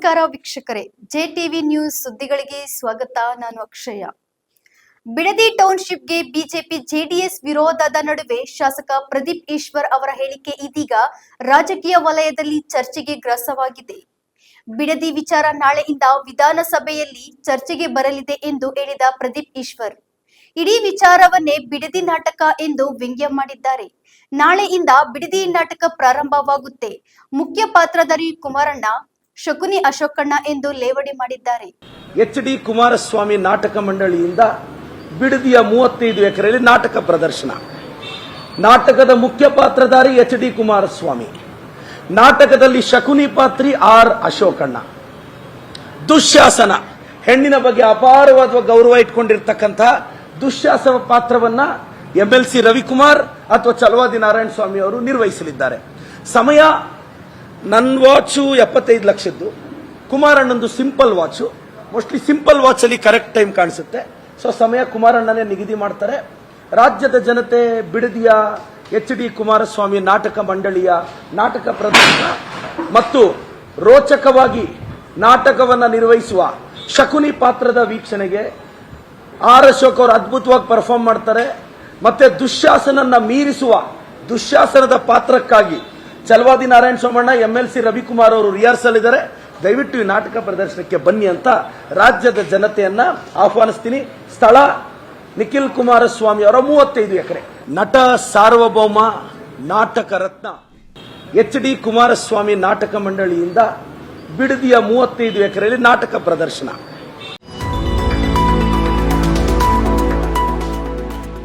ನಮಸ್ಕಾರ ವೀಕ್ಷಕರೇ, JTV news ಸುದ್ದಿಗಳಿಗೆ ಸ್ವಾಗತ. ನಾನು ಅಕ್ಷಯ. ಬಿಡದಿ ಟೌನ್ಶಿಪ್ಗೆ ಬಿಜೆಪಿ ಜೆಡಿಎಸ್ ವಿರೋಧದ ನಡುವೆ ಶಾಸಕ ಪ್ರದೀಪ್ ಈಶ್ವರ್ ಅವರ ಹೇಳಿಕೆ ಇದೀಗ ರಾಜಕೀಯ ವಲಯದಲ್ಲಿ ಚರ್ಚೆಗೆ ಗ್ರಾಸವಾಗಿದೆ. ಬಿಡದಿ ವಿಚಾರ ನಾಳೆಯಿಂದ ವಿಧಾನಸಭೆಯಲ್ಲಿ ಚರ್ಚೆಗೆ ಬರಲಿದೆ ಎಂದು ಹೇಳಿದ ಪ್ರದೀಪ್ ಈಶ್ವರ್, ಇಡೀ ವಿಚಾರವನ್ನೇ ಬಿಡದಿ ನಾಟಕ ಎಂದು ವ್ಯಂಗ್ಯ ಮಾಡಿದ್ದಾರೆ. ನಾಳೆಯಿಂದ ಬಿಡದಿ ನಾಟಕ ಪ್ರಾರಂಭವಾಗುತ್ತೆ. ಮುಖ್ಯ ಪಾತ್ರಧಾರಿ ಕುಮಾರಣ್ಣ, ಶಕುನಿ ಅಶೋಕಣ್ಣ ಎಂದು ಲೇವಡಿ ಮಾಡಿದ್ದಾರೆ. ಎಚ್.ಡಿ. ಕುಮಾರಸ್ವಾಮಿ ನಾಟಕ ಮಂಡಳಿಯಿಂದ ಬಿಡದಿಯ 35 ಎಕರೆಯಲ್ಲಿ ನಾಟಕ ಪ್ರದರ್ಶನ. ನಾಟಕದ ಮುಖ್ಯ ಪಾತ್ರಧಾರಿ ಎಚ್.ಡಿ. ಕುಮಾರಸ್ವಾಮಿ, ನಾಟಕದಲ್ಲಿ ಶಕುನಿ ಪಾತ್ರಿ ಆರ್ ಅಶೋಕಣ್ಣ. ದುಶ್ಯಾಸನ, ಹೆಣ್ಣಿನ ಬಗ್ಗೆ ಅಪಾರವಾದ ಗೌರವ ಇಟ್ಕೊಂಡಿರ್ತಕ್ಕಂತಹ ದುಶ್ಯಾಸನ ಪಾತ್ರವನ್ನ MLC ರವಿಕುಮಾರ್ ಅಥವಾ ಚಲವಾದಿ ನಾರಾಯಣ ಸ್ವಾಮಿ ಅವರು ನಿರ್ವಹಿಸಲಿದ್ದಾರೆ. ಸಮಯ ನನ್ನ ವಾಚು 75 ಲಕ್ಷದ್ದು, ಕುಮಾರಣ್ಣಂದು simple watch. Mostly simple watch ಅಲ್ಲಿ ಕರೆಕ್ಟ್ ಟೈಮ್ ಕಾಣಿಸುತ್ತೆ. ಸೊ ಸಮಯ ಕುಮಾರಣ್ಣನೇ ನಿಗದಿ ಮಾಡ್ತಾರೆ. ರಾಜ್ಯದ ಜನತೆ ಬಿಡದಿಯ ಎಚ್.ಡಿ. ಕುಮಾರಸ್ವಾಮಿ ನಾಟಕ ಮಂಡಳಿಯ ನಾಟಕ ಪ್ರದರ್ಶನ ಮತ್ತು ರೋಚಕವಾಗಿ ನಾಟಕವನ್ನು ನಿರ್ವಹಿಸುವ ಶಕುನಿ ಪಾತ್ರದ ವೀಕ್ಷಣೆಗೆ ಆರ್ ಅಶೋಕ್ ಅವರು ಅದ್ಭುತವಾಗಿ ಪರ್ಫಾರ್ಮ್ ಮಾಡ್ತಾರೆ. ಮತ್ತೆ ದುಶ್ಯಾಸನನ್ನ ಮೀರಿಸುವ ದುಶ್ಯಾಸನದ ಪಾತ್ರಕ್ಕಾಗಿ ಚಲವಾದಿ ನಾರಾಯಣ ಸೋಮಣ್ಣ, MLC ರವಿಕುಮಾರ್ ಅವರು ರಿಹರ್ಸಲ್ ಇದ್ದಾರೆ. ದಯವಿಟ್ಟು ಈ ನಾಟಕ ಪ್ರದರ್ಶನಕ್ಕೆ ಬನ್ನಿ ಅಂತ ರಾಜ್ಯದ ಜನತೆಯನ್ನ ಆಹ್ವಾನಿಸ್ತೀನಿ. ಸ್ಥಳ ನಿಖಿಲ್ ಕುಮಾರಸ್ವಾಮಿ ಅವರ 35 ಎಕರೆ. ನಟ ಸಾರ್ವಭೌಮ ನಾಟಕ ರತ್ನ ಎಚ್.ಡಿ. ಕುಮಾರಸ್ವಾಮಿ ನಾಟಕ ಮಂಡಳಿಯಿಂದ ಬಿಡದಿಯ 35 ಎಕರೆಯಲ್ಲಿ ನಾಟಕ ಪ್ರದರ್ಶನ.